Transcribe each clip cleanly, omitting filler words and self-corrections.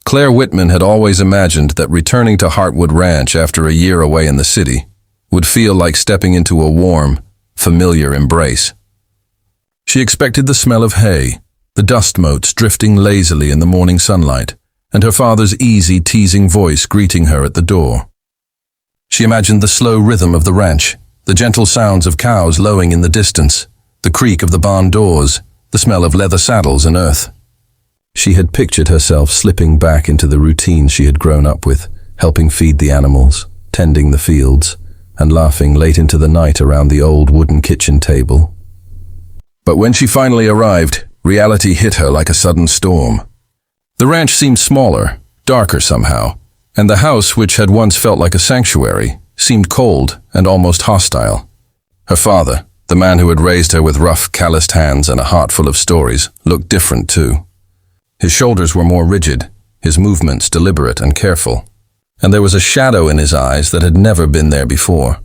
Claire Whitman had always imagined that returning to Heartwood Ranch after a year away in the city would feel like stepping into a warm, familiar embrace. She expected the smell of hay, the dust motes drifting lazily in the morning sunlight, and her father's easy, teasing voice greeting her at the door. She imagined the slow rhythm of the ranch, the gentle sounds of cows lowing in the distance, the creak of the barn doors, the smell of leather saddles and earth. She had pictured herself slipping back into the routine she had grown up with, helping feed the animals, tending the fields, and laughing late into the night around the old wooden kitchen table. But when she finally arrived, reality hit her like a sudden storm. The ranch seemed smaller, darker somehow, and the house, which had once felt like a sanctuary, seemed cold and almost hostile. Her father, the man who had raised her with rough, calloused hands and a heart full of stories, looked different too. His shoulders were more rigid, his movements deliberate and careful, and there was a shadow in his eyes that had never been there before.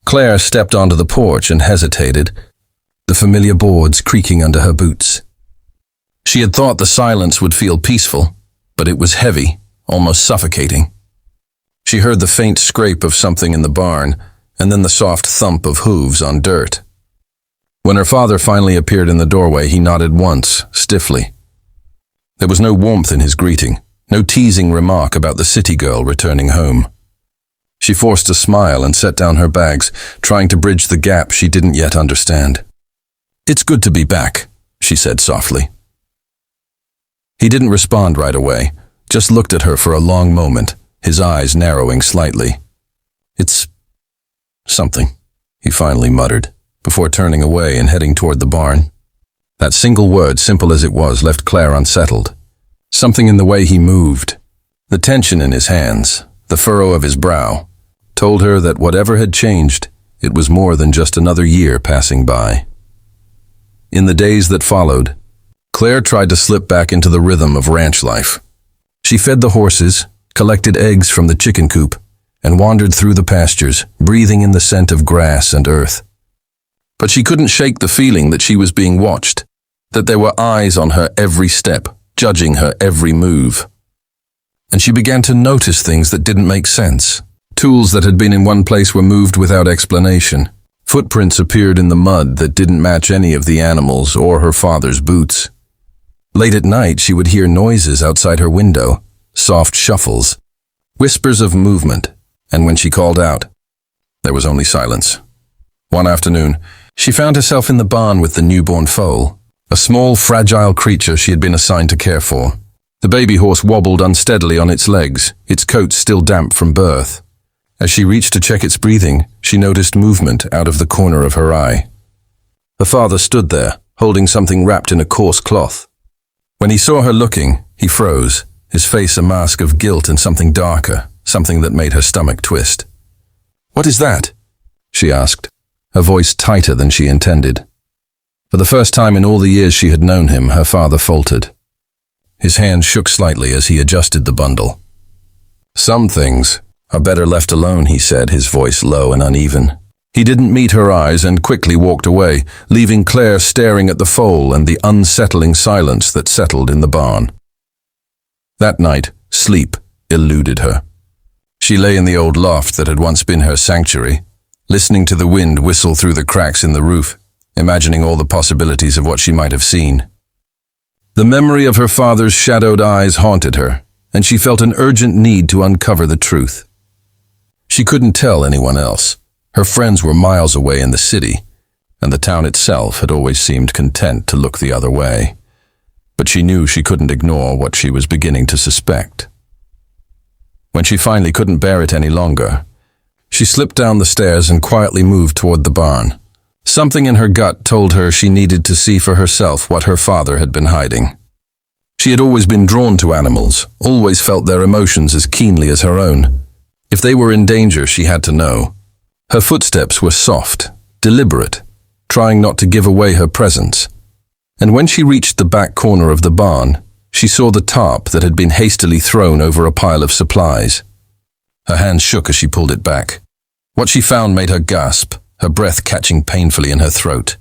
Claire stepped onto the porch and hesitated, the familiar boards creaking under her boots. She had thought the silence would feel peaceful, but it was heavy, almost suffocating. She heard the faint scrape of something in the barn, and then the soft thump of hooves on dirt. When her father finally appeared in the doorway, he nodded once, stiffly. There was no warmth in his greeting, no teasing remark about the city girl returning home. She forced a smile and set down her bags, trying to bridge the gap she didn't yet understand. "It's good to be back," she said softly. He didn't respond right away, just looked at her for a long moment, his eyes narrowing slightly. "It's something," he finally muttered, before turning away and heading toward the barn. That single word, simple as it was, left Claire unsettled. Something in the way he moved, the tension in his hands, the furrow of his brow, told her that whatever had changed, it was more than just another year passing by. In the days that followed, Claire tried to slip back into the rhythm of ranch life. She fed the horses, collected eggs from the chicken coop, and wandered through the pastures, breathing in the scent of grass and earth. But she couldn't shake the feeling that she was being watched, that there were eyes on her every step, judging her every move. And she began to notice things that didn't make sense. Tools that had been in one place were moved without explanation. Footprints appeared in the mud that didn't match any of the animals or her father's boots. Late at night, she would hear noises outside her window, soft shuffles, whispers of movement, and when she called out, there was only silence. One afternoon, she found herself in the barn with the newborn foal, a small, fragile creature she had been assigned to care for. The baby horse wobbled unsteadily on its legs, its coat still damp from birth. As she reached to check its breathing, she noticed movement out of the corner of her eye. Her father stood there, holding something wrapped in a coarse cloth. When he saw her looking, he froze, his face a mask of guilt and something darker, something that made her stomach twist. "What is that?" she asked, her voice tighter than she intended. For the first time in all the years she had known him, her father faltered. His hand shook slightly as he adjusted the bundle. "Some things are better left alone," he said, his voice low and uneven. He didn't meet her eyes and quickly walked away, leaving Claire staring at the foal and the unsettling silence that settled in the barn. That night, sleep eluded her. She lay in the old loft that had once been her sanctuary, listening to the wind whistle through the cracks in the roof, imagining all the possibilities of what she might have seen. The memory of her father's shadowed eyes haunted her, and she felt an urgent need to uncover the truth. She couldn't tell anyone else. Her friends were miles away in the city, and the town itself had always seemed content to look the other way. But she knew she couldn't ignore what she was beginning to suspect. When she finally couldn't bear it any longer, she slipped down the stairs and quietly moved toward the barn. Something in her gut told her she needed to see for herself what her father had been hiding. She had always been drawn to animals, always felt their emotions as keenly as her own. If they were in danger, she had to know. Her footsteps were soft, deliberate, trying not to give away her presence. And when she reached the back corner of the barn, she saw the tarp that had been hastily thrown over a pile of supplies. Her hands shook as she pulled it back. What she found made her gasp, her breath catching painfully in her throat.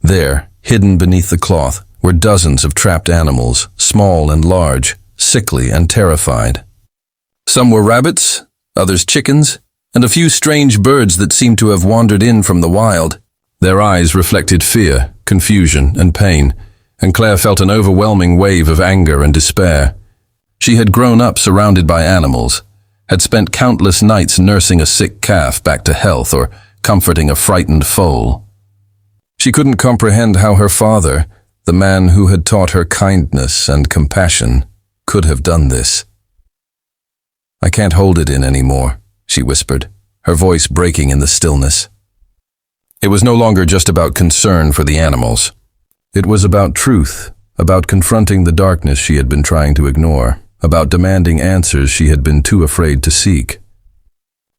There, hidden beneath the cloth, were dozens of trapped animals, small and large, sickly and terrified. Some were rabbits, others chickens, and a few strange birds that seemed to have wandered in from the wild. Their eyes reflected fear, confusion, and pain, and Claire felt an overwhelming wave of anger and despair. She had grown up surrounded by animals, had spent countless nights nursing a sick calf back to health or comforting a frightened foal. She couldn't comprehend how her father, the man who had taught her kindness and compassion, could have done this. "I can't hold it in anymore," she whispered, her voice breaking in the stillness. It was no longer just about concern for the animals. It was about truth, about confronting the darkness she had been trying to ignore, about demanding answers she had been too afraid to seek.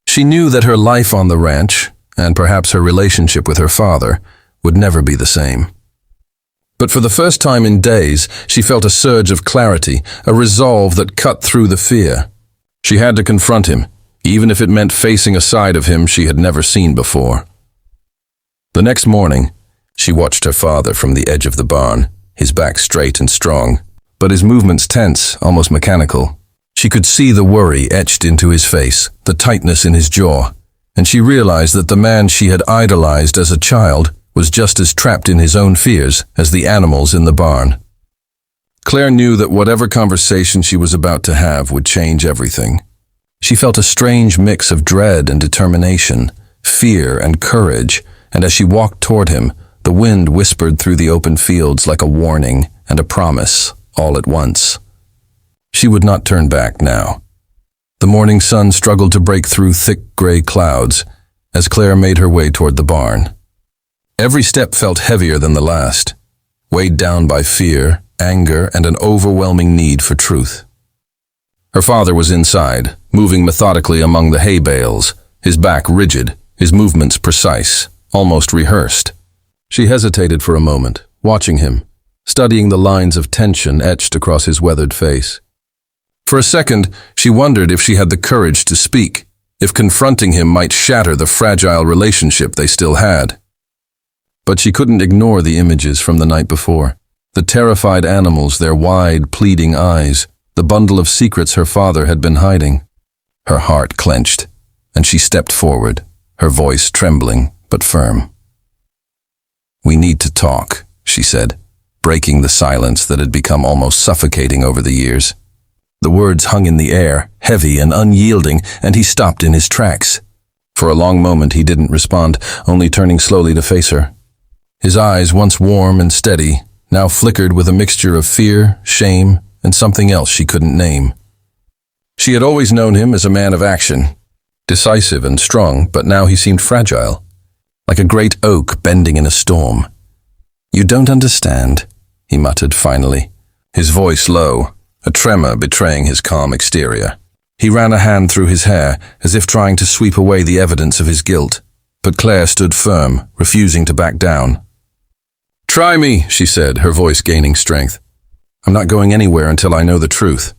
She knew that her life on the ranch, and perhaps her relationship with her father, would never be the same. But for the first time in days, she felt a surge of clarity, a resolve that cut through the fear. She had to confront him, even if it meant facing a side of him she had never seen before. The next morning, she watched her father from the edge of the barn, his back straight and strong, but his movements tense, almost mechanical. She could see the worry etched into his face, the tightness in his jaw, and she realized that the man she had idolized as a child was just as trapped in his own fears as the animals in the barn. Claire knew that whatever conversation she was about to have would change everything. She felt a strange mix of dread and determination, fear and courage, and as she walked toward him, the wind whispered through the open fields like a warning and a promise, all at once. She would not turn back now. The morning sun struggled to break through thick gray clouds as Claire made her way toward the barn. Every step felt heavier than the last, weighed down by fear, anger, and an overwhelming need for truth. Her father was inside, moving methodically among the hay bales, his back rigid, his movements precise, almost rehearsed. She hesitated for a moment, watching him, studying the lines of tension etched across his weathered face. For a second, she wondered if she had the courage to speak, if confronting him might shatter the fragile relationship they still had. But she couldn't ignore the images from the night before. The terrified animals, their wide, pleading eyes, the bundle of secrets her father had been hiding. Her heart clenched, and she stepped forward, her voice trembling but firm. "We need to talk," she said, breaking the silence that had become almost suffocating over the years. The words hung in the air, heavy and unyielding, and he stopped in his tracks. For a long moment he didn't respond, only turning slowly to face her. His eyes, once warm and steady, now flickered with a mixture of fear, shame, and something else she couldn't name. She had always known him as a man of action, decisive and strong, but now he seemed fragile, like a great oak bending in a storm. "You don't understand," he muttered finally, his voice low, a tremor betraying his calm exterior. He ran a hand through his hair, as if trying to sweep away the evidence of his guilt, but Claire stood firm, refusing to back down. "Try me," she said, her voice gaining strength. "I'm not going anywhere until I know the truth."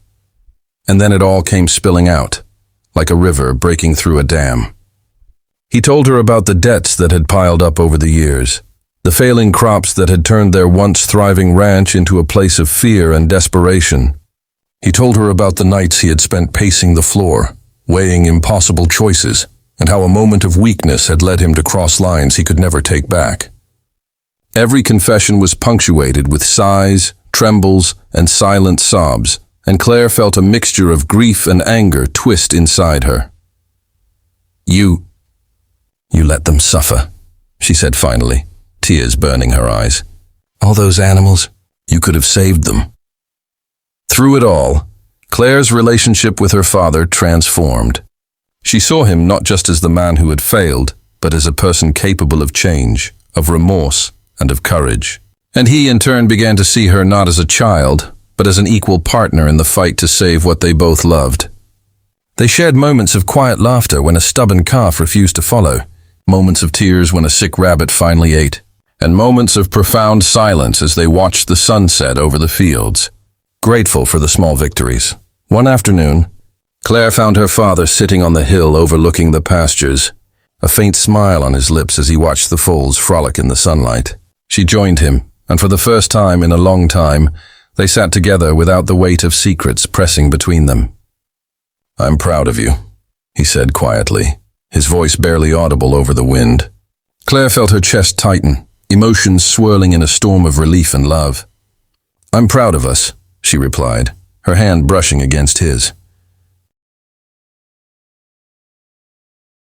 And then it all came spilling out, like a river breaking through a dam. He told her about the debts that had piled up over the years, the failing crops that had turned their once thriving ranch into a place of fear and desperation. He told her about the nights he had spent pacing the floor, weighing impossible choices, and how a moment of weakness had led him to cross lines he could never take back. Every confession was punctuated with sighs, trembles, and silent sobs, and Claire felt a mixture of grief and anger twist inside her. You let them suffer," she said finally, tears burning her eyes. "All those animals, you could have saved them." Through it all, Claire's relationship with her father transformed. She saw him not just as the man who had failed, but as a person capable of change, of remorse, and of courage. And he in turn began to see her not as a child, but as an equal partner in the fight to save what they both loved. They shared moments of quiet laughter when a stubborn calf refused to follow, moments of tears when a sick rabbit finally ate, and moments of profound silence as they watched the sunset over the fields, grateful for the small victories. One afternoon, Claire found her father sitting on the hill overlooking the pastures, a faint smile on his lips as he watched the foals frolic in the sunlight. She joined him, and for the first time in a long time, They sat together without the weight of secrets pressing between them. "I'm proud of you," he said quietly, his voice barely audible over the wind. Claire felt her chest tighten, emotions swirling in a storm of relief and love. "I'm proud of us," she replied, her hand brushing against his.